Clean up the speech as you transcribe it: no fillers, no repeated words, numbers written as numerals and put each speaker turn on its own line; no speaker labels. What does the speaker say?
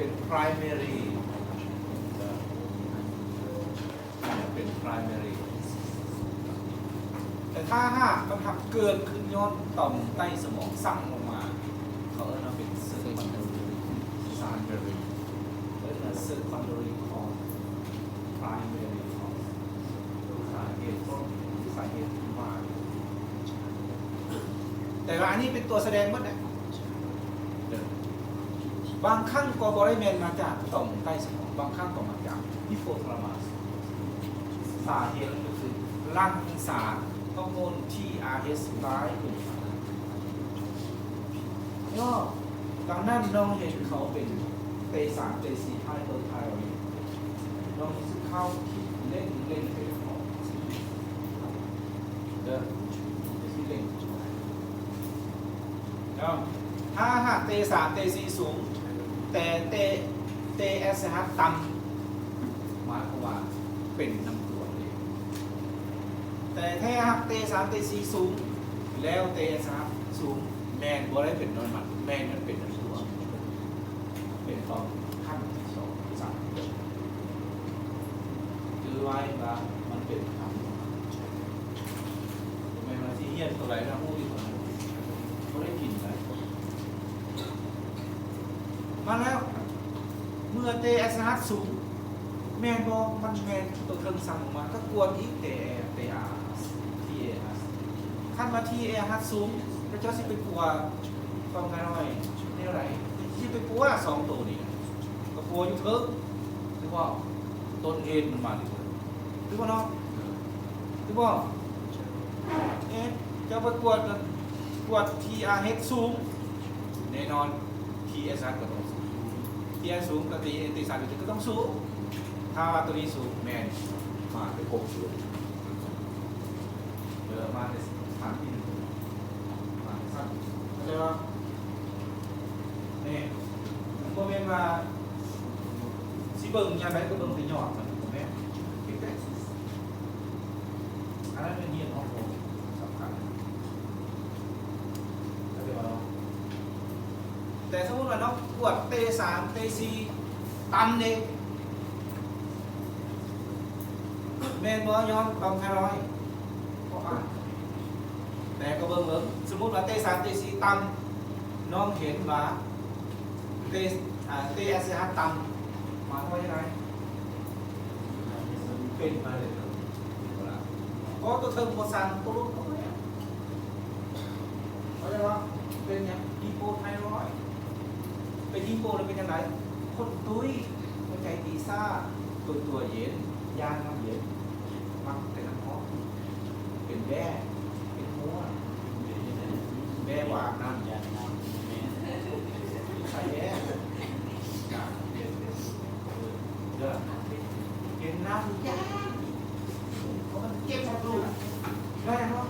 เป็น primary เป็น primary แต่ถ้าหากมันทำเกินขึ้นย้อนต่อมใต้สมองสั่งลงมาเขาเรียกว่าเป็น secondary เรียกว่า secondary cause primary cause สาเหตุต้นสาเหตุที่มาแต่ว่าอันนี้เป็นตัวแสดงหมดนะบางครั้งก็บริเวณมาจากต่อมใต้สมองบางครั้งก็มาจากฮิปโปทาลามัสสาเหตุก็คือรังสารฮอร์โมน TRH ร้ายก็ดังนั้นน้องเห็นเขาเป็นเต3เต4ไฮเปอร์ไทรอยด์น้องรู้สึกเข้าคิดเล่นไปของเด้อที่เล่นถ้าหากเต3เต4สูงแต่เตเอสฮะต่ำหมายความว่าเป็นน้ำตัวเลยแต่ถ้าหากเต3เต4สูงแล้วเตเอสฮะสูงแมนบ่ได้เป็นนอนมันแมนมันเป็นน้ำตัวเป็นตอนขั้นที่2 3คือไว้ว่ามันเป็นคำไม่มาที่เฮียนตัวไหนนะพูดที่ตัวไหนเขาได้กินไหมมาแล้วเมื่อเตเอสฮะสูงแมนบอกมันแมนตัวเครื่องสั่งออกมาก็กวนอีกเตอาทีเอฮัสขั้นมาทีเอฮัสสูงแล้วเจ้าสิไปกลัวความง่ายนี่อะไรที่ไปกลัว2ตัวนี้ก็กลัวอยู่เถอะหรือว่าต้นเหตุมันมาหรือว่าเนาะหรือว่าเจ้าไปกวดทีอาร์เฮดสูงแน่นอนทีเอสก็ต้องสูงทีเอสสูงกับตีสารก็ต้องสูงถ้าว่าตัวนี้สูงแมนมาไป6สูงมาในสถานที่มาสั้นเข้าใจว่านี่โมเมนต์มาสิเบิ่งยามใดก็เบิ่งตีหยอดมันถูกไหมผิดไหมอันนั้นเป็นเรื่องของผมสำคัญเข้าใจว่าแต่สมมติว่าน้องปวดเต3เต4ตันเองแม่นบ่ย้อนตองไทรอยด์แต่ก็เบิ่งสมมติว่าเต3เต4ตันน้องเห็นว่าเตเอสฮะตันหมายว่าอย่างไรเป็นมาเลยเพราะตัวเทอมโพซันตัวรุ่นเขาเนี่ยเขาจะว่าเป็นอย่างฮีโปไทรอยด์เป็นฮีโปแล้วเป็นยังไงคนตุ้ยคนใจตีซ่าตัวเย็นยางน้ำเย็นมักแต่น้ำร้อนเป็นแย่เป็นหัวแย่หวานน้ำยางน้ำใช่แย่เด้อกินน้ำยาเพราะมันเก็บมาดูได้เนาะ